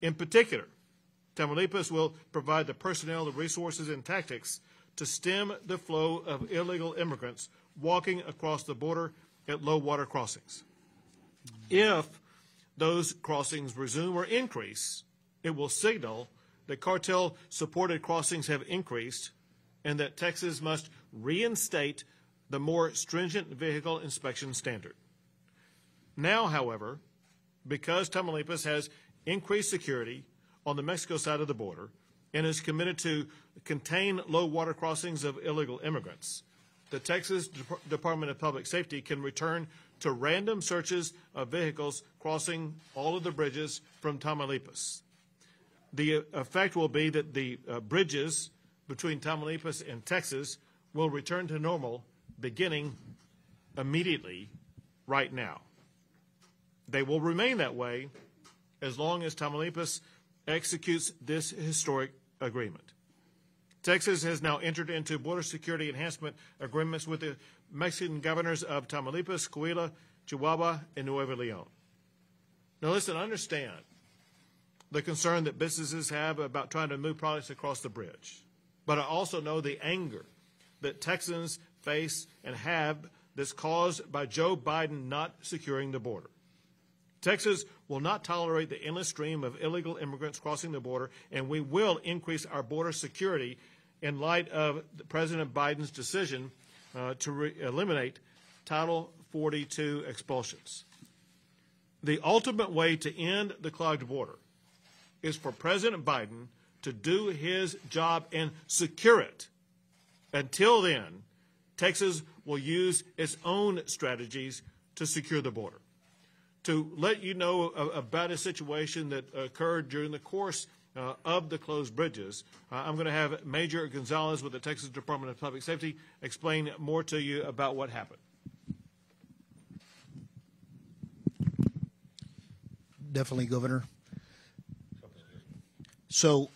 In particular, Tamaulipas will provide the personnel, the resources, and tactics to stem the flow of illegal immigrants walking across the border at low water crossings. If those crossings resume or increase, it will signal that cartel-supported crossings have increased and that Texas must reinstate the more stringent vehicle inspection standard. Now, however, because Tamaulipas has increased security on the Mexico side of the border and is committed to contain low water crossings of illegal immigrants, the Texas Department of Public Safety can return to random searches of vehicles crossing all of the bridges from Tamaulipas. The effect will be that the bridges between Tamaulipas and Texas will return to normal beginning immediately right now. They will remain that way as long as Tamaulipas executes this historic agreement. Texas has now entered into border security enhancement agreements with the Mexican governors of Tamaulipas, Coahuila, Chihuahua, and Nuevo Leon. Now listen, understand the concern that businesses have about trying to move products across the bridge. But I also know the anger that Texans face and have that's caused by Joe Biden not securing the border. Texas will not tolerate the endless stream of illegal immigrants crossing the border, and we will increase our border security in light of President Biden's decision to eliminate Title 42 expulsions. The ultimate way to end the clogged border is for President Biden to do his job and secure it. Until then, Texas will use its own strategies to secure the border. To let you know about a situation that occurred during the course of the closed bridges, I'm going to have Major Gonzalez with the Texas Department of Public Safety explain more to you about what happened. Definitely, Governor. So,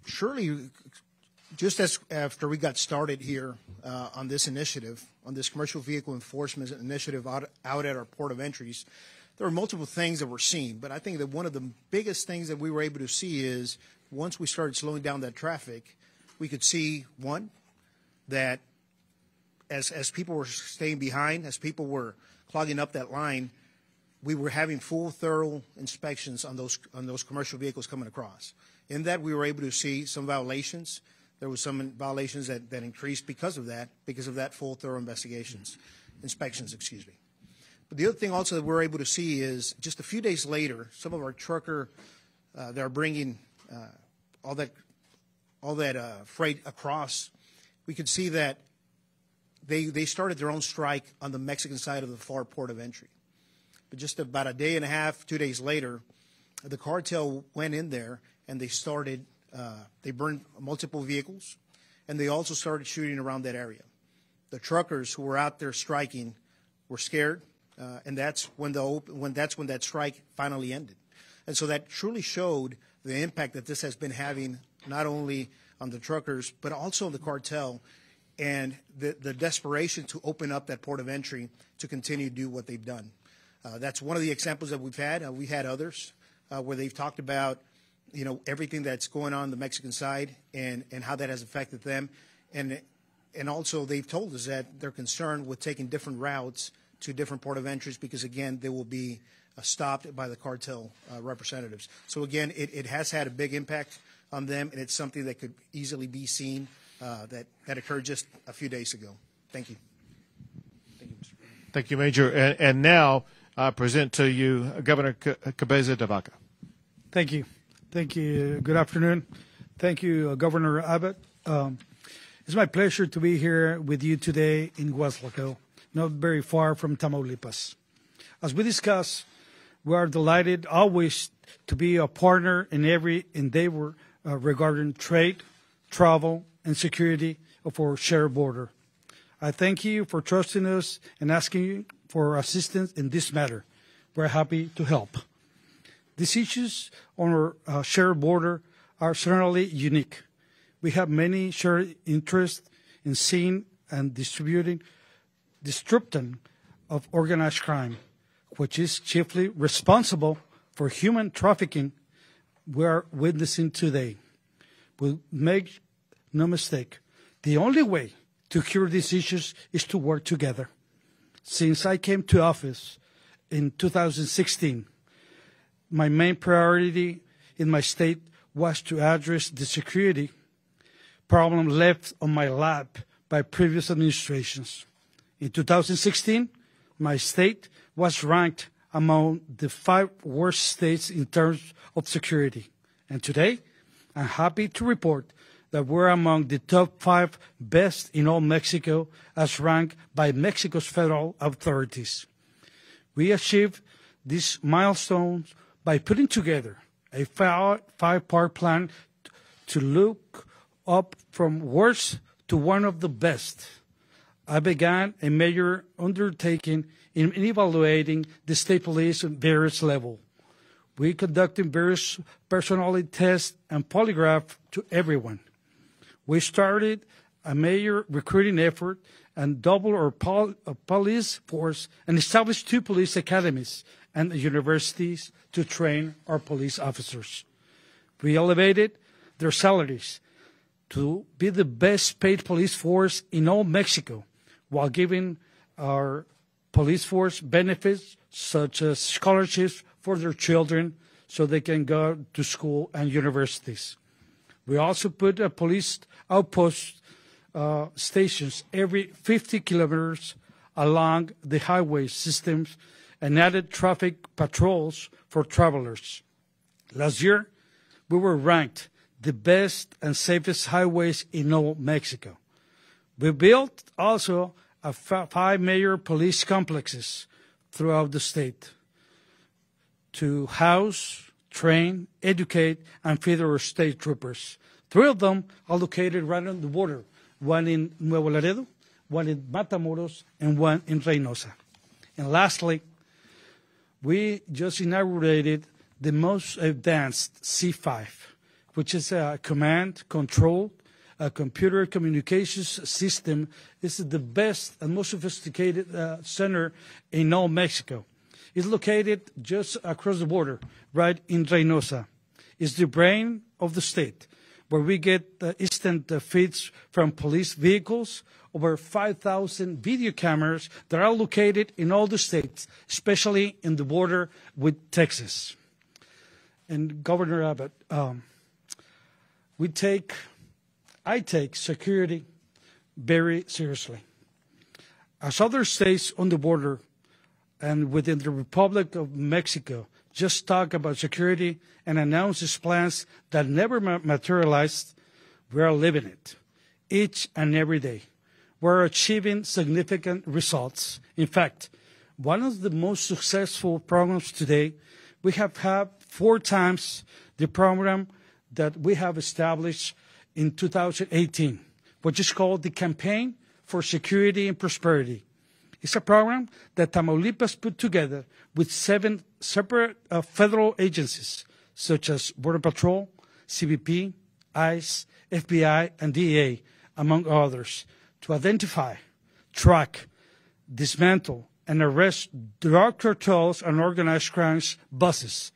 surely, just as after we got started here on this initiative, on this commercial vehicle enforcement initiative out at our port of entries, there were multiple things that we're seeing. But I think that one of the biggest things that we were able to see is once we started slowing down that traffic, we could see, one, that as people were staying behind, as people were clogging up that line, we were having full, thorough inspections on those commercial vehicles coming across. In that, we were able to see some violations. There was some violations that increased because of that full, thorough inspections. But the other thing also that we're able to see is just a few days later, some of our trucker that are bringing all that freight across, we could see that they started their own strike on the Mexican side of the far port of entry. But just about a day and a half, 2 days later, the cartel went in there and they burned multiple vehicles, and they also started shooting around that area. The truckers who were out there striking were scared, and that's when that strike finally ended. And so that truly showed the impact that this has been having not only on the truckers but also on the cartel, and the desperation to open up that port of entry to continue to do what they've done. That's one of the examples that we've had. We've had others where they've talked about everything that's going on the Mexican side and how that has affected them. And also they've told us that they're concerned with taking different routes to different port of entries because, again, they will be stopped by the cartel representatives. So, again, it has had a big impact on them, and it's something that could easily be seen that occurred just a few days ago. Thank you. Thank you, Mr. President. Thank you, Major. And now I present to you Governor Cabeza de Vaca. Thank you. Thank you. Good afternoon. Thank you, Governor Abbott. It's my pleasure to be here with you today in Huastlaco, not very far from Tamaulipas. As we discuss, we are delighted always to be a partner in every endeavor regarding trade, travel, and security of our shared border. I thank you for trusting us and asking for assistance in this matter. We're happy to help. These issues on our shared border are certainly unique. We have many shared interests in seeing and disrupting of organized crime, which is chiefly responsible for human trafficking, we are witnessing today. But make no mistake, the only way to cure these issues is to work together. Since I came to office in 2016, my main priority in my state was to address the security problem left on my lap by previous administrations. In 2016, my state was ranked among the 5 worst states in terms of security. And today, I'm happy to report that we're among the top 5 best in all Mexico as ranked by Mexico's federal authorities. We achieved these milestones by putting together a 5-part plan to look up from worst to one of the best. I began a major undertaking in evaluating the state police at various levels. We conducted various personality tests and polygraph to everyone. We started a major recruiting effort and doubled our police force and established 2 police academies and universities to train our police officers. We elevated their salaries to be the best paid police force in all Mexico, while giving our police force benefits such as scholarships for their children so they can go to school and universities. We also put a police outpost stations every 50 kilometers along the highway systems and added traffic patrols for travelers. Last year, we were ranked the best and safest highways in all Mexico. We built also 5 major police complexes throughout the state to house, train, educate, and feed our state troopers. 3 of them are located right on the border, one in Nuevo Laredo, one in Matamoros, and one in Reynosa. And lastly, we just inaugurated the most advanced C5, which is a command, control, a computer communications system. This is the best and most sophisticated center in all Mexico. It's located just across the border, right in Reynosa. It's the brain of the state, where we get instant feeds from police vehicles, over 5,000 video cameras that are located in all the states, especially in the border with Texas. And Governor Abbott, I take security very seriously. As other states on the border and within the Republic of Mexico just talk about security and announce these plans that never materialized, we are living it each and every day. We're achieving significant results. In fact, one of the most successful programs today, we have had 4 times the program that we have established in 2018, which is called the Campaign for Security and Prosperity. It's a program that Tamaulipas put together with 7 separate federal agencies, such as Border Patrol, CBP, ICE, FBI, and DEA, among others, to identify, track, dismantle, and arrest drug cartels and organized crimes buses.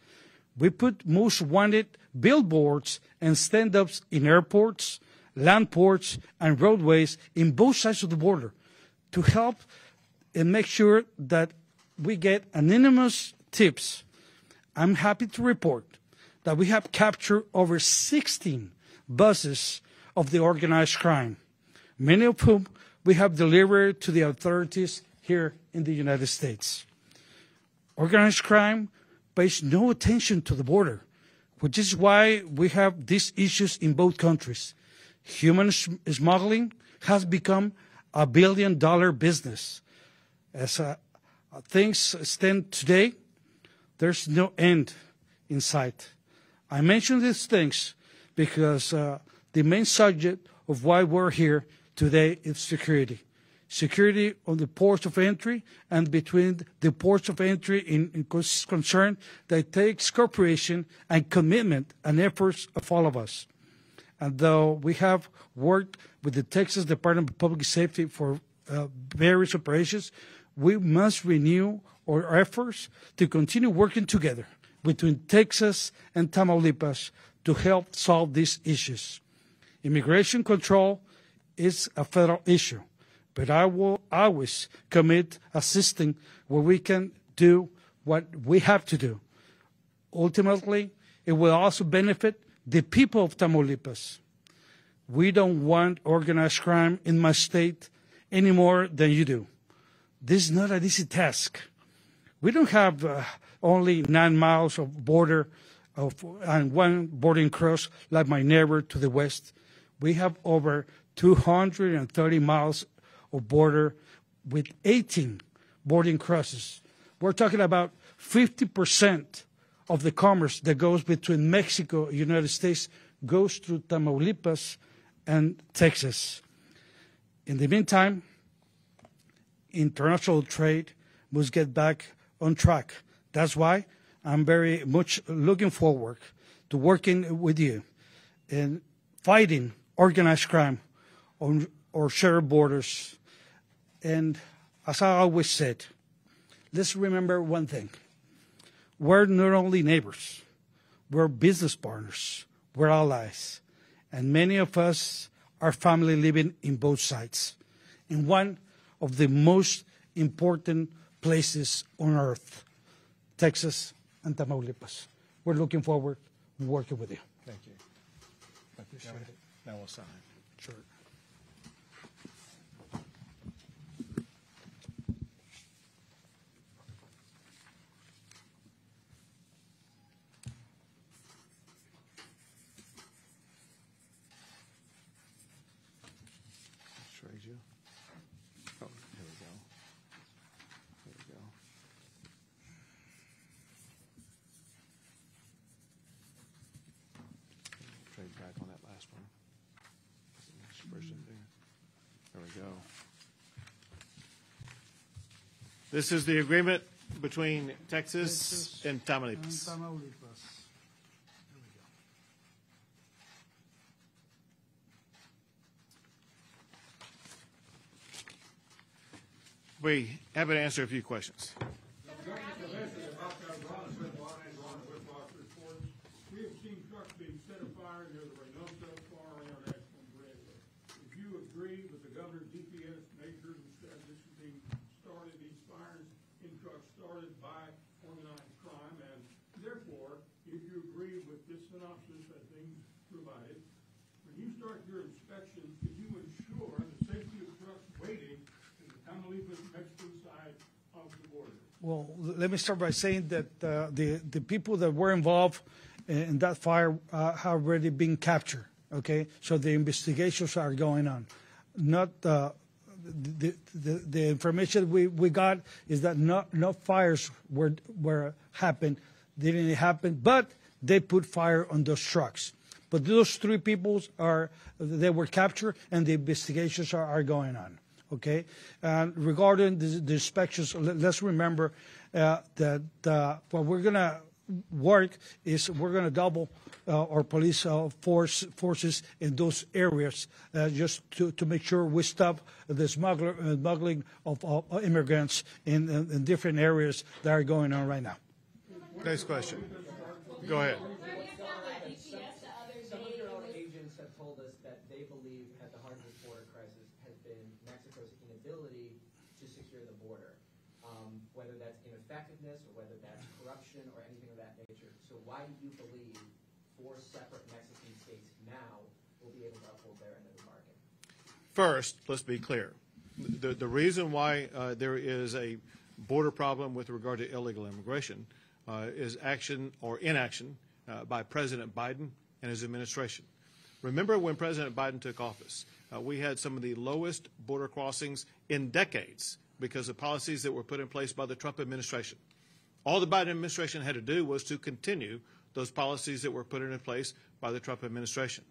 We put most wanted billboards and stand-ups in airports, land ports, and roadways in both sides of the border to help and make sure that we get anonymous tips. I'm happy to report that we have captured over 16 buses of the organized crime, many of whom we have delivered to the authorities here in the United States. Organized crime pays no attention to the border, which is why we have these issues in both countries. Human smuggling has become a billion-dollar business. As things stand today, there's no end in sight. I mention these things because the main subject of why we're here today is security. Security on the ports of entry and between the ports of entry in concern that takes cooperation and commitment and efforts of all of us. And though we have worked with the Texas Department of Public Safety for various operations, we must renew our efforts to continue working together between Texas and Tamaulipas to help solve these issues. Immigration control is a federal issue, but I will always commit assisting where we can do what we have to do. Ultimately, it will also benefit the people of Tamaulipas. We don't want organized crime in my state any more than you do. This is not an easy task. We don't have only 9 miles of border and one boarding cross like my neighbor to the west. We have over 230 miles of border with 18 boarding crosses. We're talking about 50% of the commerce that goes between Mexico and the United States goes through Tamaulipas and Texas. In the meantime, international trade must get back on track. That's why I'm very much looking forward to working with you in fighting organized crime on our shared borders. And as I always said, let's remember one thing. We're not only neighbors, we're business partners, we're allies, and many of us are family living in both sides, in one of the most important places on earth, Texas and Tamaulipas. We're looking forward to working with you. Thank you. I appreciate it. Now we'll sign. Sure. Trade you. Oh, here we go. Here we go. Trade back on that last one. There we go. This is the agreement between Texas and Tamaulipas. We have to answer a few questions. We have seen trucks being set afire near the Reynosa Far International Bridge. If you agree with the governor's DPS measures and said this is being started, these fires in trucks started by organized crime, and therefore, if you agree with this synopsis that's being provided, when you start your inspections, could you ensure the safety of trucks waiting in the Tamaulipas Mexican side of the border? Well, let me start by saying that the people that were involved in that fire have already been captured. Okay, so the investigations are going on. Not the information we got is that no fires were happened, didn't happen, but they put fire on those trucks. But those 3 people they were captured, and the investigations are going on. Okay, and regarding the inspections, let's remember that what we're gonna work is we're gonna double our police forces in those areas just to make sure we stop the smuggling of immigrants in different areas that are going on right now. Next question. Go ahead. Some of your own agents have told us that they believe at the heart of this border crisis has been Mexico's inability to secure the border, whether that's ineffectiveness or whether that's corruption or anything of that nature. So why do you believe 4 separate Mexican states now will be able to uphold their end of the bargain? First, let's be clear. The reason why there is a border problem with regard to illegal immigration is action or inaction by President Biden and his administration. Remember when President Biden took office, we had some of the lowest border crossings in decades because of policies that were put in place by the Trump administration. All the Biden administration had to do was to continue those policies that were put in place by the Trump administration.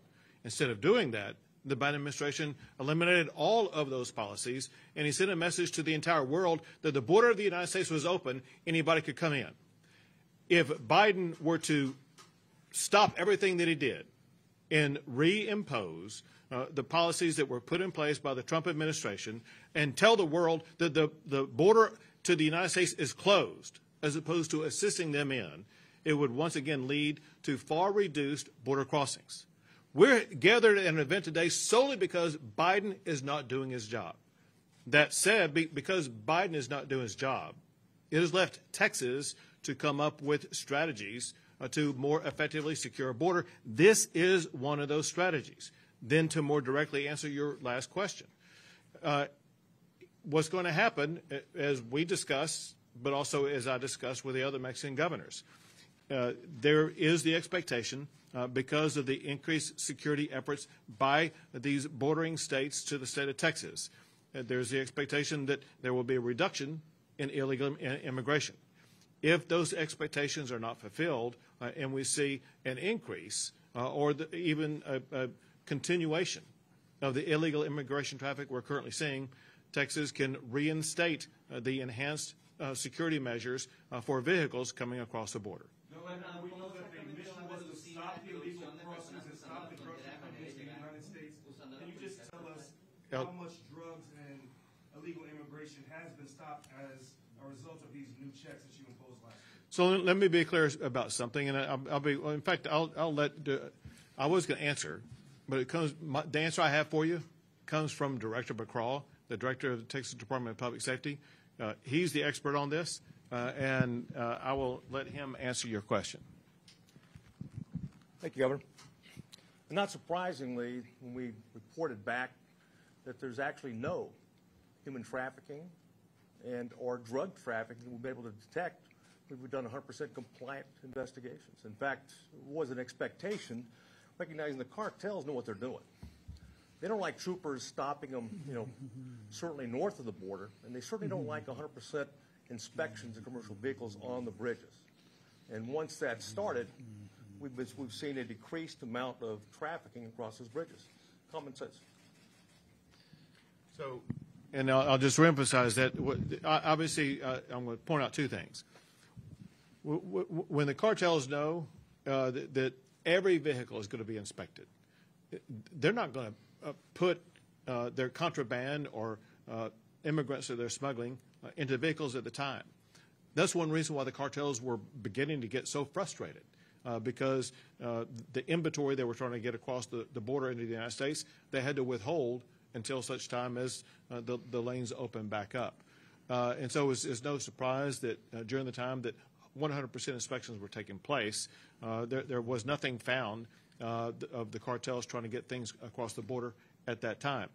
Instead of doing that, the Biden administration eliminated all of those policies, and he sent a message to the entire world that the border of the United States was open, anybody could come in. If Biden were to stop everything that he did and reimpose the policies that were put in place by the Trump administration and tell the world that the border to the United States is closed as opposed to assisting them in, it would once again lead to far reduced border crossings. We're gathered at an event today solely because Biden is not doing his job. That said, because Biden is not doing his job, it has left Texas to come up with strategies to more effectively secure a border. This is one of those strategies. Then to more directly answer your last question, what's going to happen, as we discussed, but also as I discussed with the other Mexican governors, there is the expectation, because of the increased security efforts by these bordering states to the state of Texas, there's the expectation that there will be a reduction in illegal immigration. If those expectations are not fulfilled and we see an increase or even a continuation of the illegal immigration traffic we're currently seeing, Texas can reinstate the enhanced security measures for vehicles coming across the border. We know that the mission was to stop the illegal crossings and stop the drugs from coming into the United States. Can you just tell us how much drugs and illegal immigration has been stopped as a result of these new checks that you imposed last week? So let me be clear about something, and I was going to answer, but the answer I have for you comes from Director McCraw, the director of the Texas Department of Public Safety. He's the expert on this, and I will let him answer your question. Thank you, Governor. And not surprisingly, when we reported back that there's actually no human trafficking and or drug trafficking we've been able to detect, we've done 100% compliant investigations. In fact, it was an expectation, recognizing the cartels know what they're doing. They don't like troopers stopping them, certainly north of the border, and they certainly don't like 100% inspections of commercial vehicles on the bridges. And once that started, we've seen a decreased amount of trafficking across those bridges. Common sense. So, and I'll just reemphasize that. Obviously, I'm going to point out two things. When the cartels know that every vehicle is going to be inspected, they're not going to put their contraband or immigrants that they're smuggling into vehicles at the time. That's one reason why the cartels were beginning to get so frustrated, because the inventory they were trying to get across the border into the United States, they had to withhold until such time as the lanes opened back up. And so it's no surprise that during the time that 100% inspections were taking place, there was nothing found of the cartels trying to get things across the border at that time.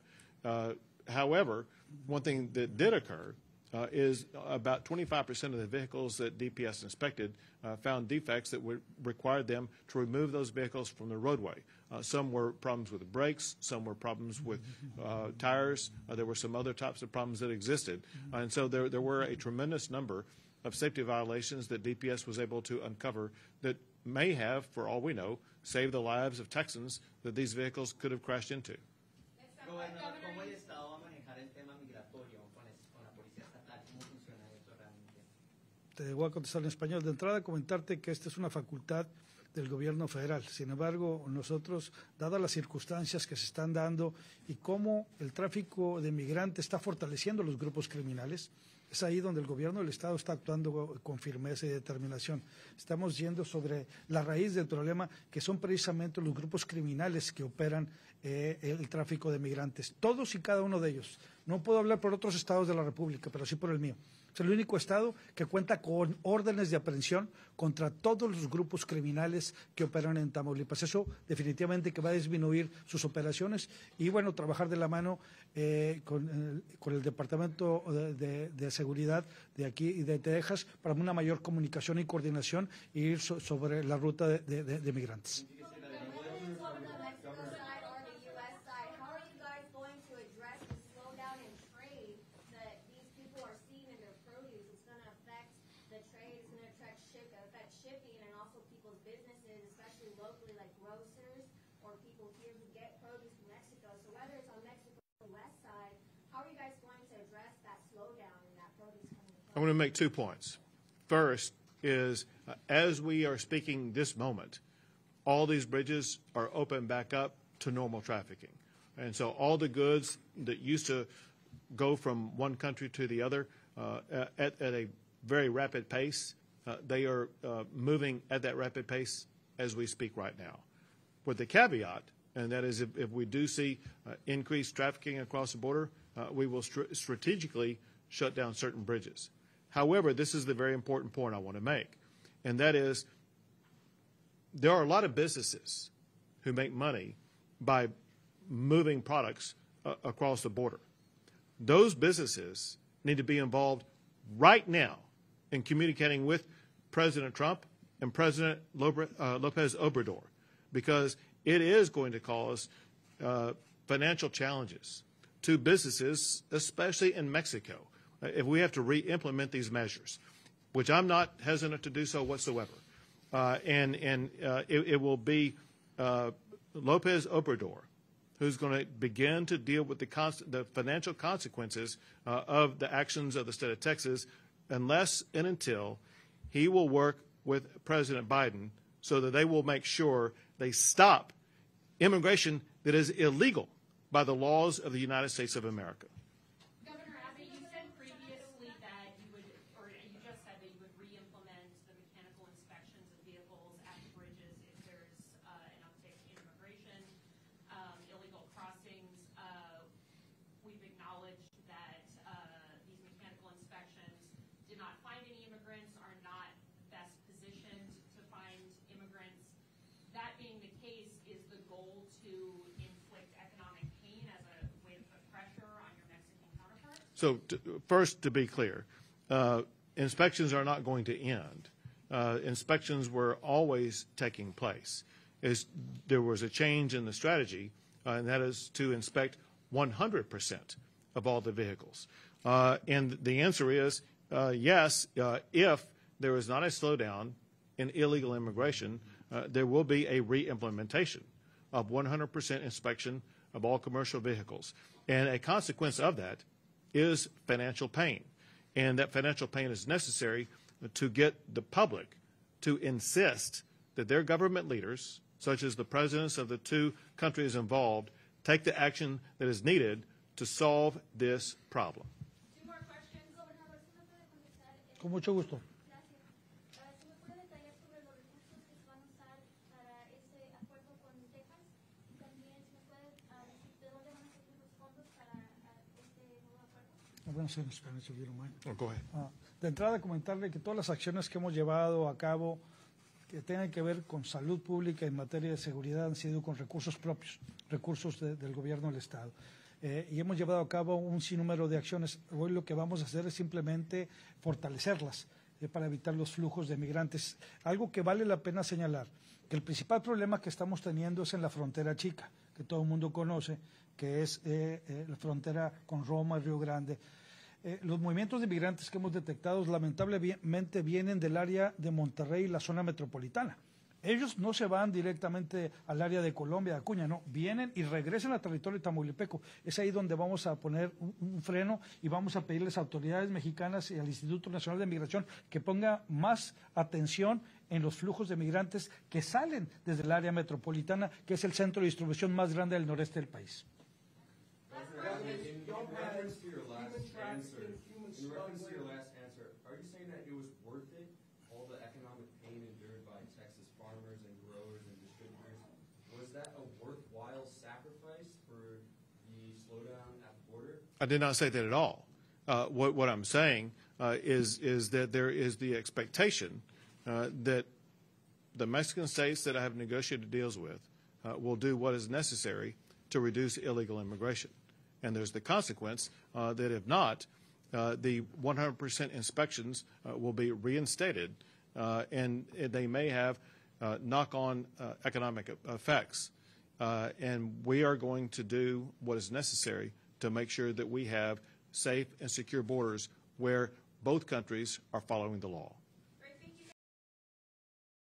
However, one thing that did occur is about 25% of the vehicles that DPS inspected found defects that would require them to remove those vehicles from the roadway. Some were problems with the brakes, some were problems with tires, there were some other types of problems that existed. And so there were a tremendous number of safety violations that DPS was able to uncover that may have, for all we know, saved the lives of Texans that these vehicles could have crashed into. Te voy a contestar en español. De entrada, comentarte que esta es una facultad del gobierno federal. Sin embargo, nosotros, dadas las circunstancias que se están dando y cómo el tráfico de migrantes está fortaleciendo los grupos criminales, es ahí donde el gobierno del Estado está actuando con firmeza y determinación. Estamos yendo sobre la raíz del problema, que son precisamente los grupos criminales que operan el tráfico de migrantes. Todos y cada uno de ellos. No puedo hablar por otros estados de la República, pero sí por el mío. Es el único estado que cuenta con órdenes de aprehensión contra todos los grupos criminales que operan en Tamaulipas. Eso definitivamente que va a disminuir sus operaciones y, bueno, trabajar de la mano con el Departamento de Seguridad de aquí y de Texas para una mayor comunicación y coordinación e ir sobre la ruta de migrantes. I'm going to make 2 points. First is, as we are speaking this moment, all these bridges are open back up to normal trafficking. And so all the goods that used to go from one country to the other at a very rapid pace they are moving at that rapid pace as we speak right now. With the caveat, and that is if we do see increased trafficking across the border, we will strategically shut down certain bridges. However, this is the very important point I want to make, and that is there are a lot of businesses who make money by moving products across the border. Those businesses need to be involved right now in communicating with President Trump and President Lopez Obrador, because it is going to cause financial challenges to businesses, especially in Mexico, if we have to re-implement these measures, which I'm not hesitant to do so whatsoever. It will be Lopez Obrador who's going to begin to deal with the financial consequences of the actions of the state of Texas unless and until he will work with President Biden so that they will make sure they stop immigration that is illegal by the laws of the United States of America. Governor Abbott, you said previously that you would, or you just said that you would re-implement the mechanical inspections of vehicles at the bridges if there's an uptick in immigration, illegal crossings. We've acknowledged that these mechanical inspections did not find any immigrants, are not best positioned to find immigrants. That being the case, is the goal to inflict economic pain as a way to put pressure on your Mexican counterparts? So first, to be clear, inspections are not going to end. Inspections were always taking place. There was a change in the strategy, and that is to inspect 100% of all the vehicles. And the answer is yes, if there is not a slowdown in illegal immigration, there will be a re-implementation of 100% inspection of all commercial vehicles. And a consequence of that is financial pain. And that financial pain is necessary to get the public to insist that their government leaders, such as the presidents of the two countries involved, take the action that is needed to solve this problem. Two more questions. Con mucho gusto. Bueno, sí, Spanish, if you don't mind. Oh, go ahead. De entrada, comentarle que todas las acciones que hemos llevado a cabo que tengan que ver con salud pública en materia de seguridad han sido con recursos propios, recursos del gobierno del Estado. Y hemos llevado a cabo un sinnúmero de acciones. Hoy lo que vamos a hacer es simplemente fortalecerlas para evitar los flujos de migrantes. Algo que vale la pena señalar, que el principal problema que estamos teniendo es en la frontera chica, que todo el mundo conoce, que es la frontera con Roma y Río Grande. Los movimientos de migrantes que hemos detectado lamentablemente vienen del área de Monterrey y la zona metropolitana. Ellos no se van directamente al área de Colombia, de Acuña, no, vienen y regresan al territorio tamaulipeco. Es ahí donde vamos a poner un freno y vamos a pedirles a autoridades mexicanas y al Instituto Nacional de Migración que ponga más atención en los flujos de migrantes que salen desde el área metropolitana, que es el centro de distribución más grande del noreste del país. In reference to your last answer, are you saying that it was worth it, all the economic pain endured by Texas farmers and growers and distributors? Was that a worthwhile sacrifice for the slowdown at the border? I did not say that at all. What I'm saying is that there is the expectation that the Mexican states that I have negotiated deals with will do what is necessary to reduce illegal immigration. And there's the consequence that if not, the 100% inspections will be reinstated, and they may have knock-on economic effects. And we are going to do what is necessary to make sure that we have safe and secure borders where both countries are following the law.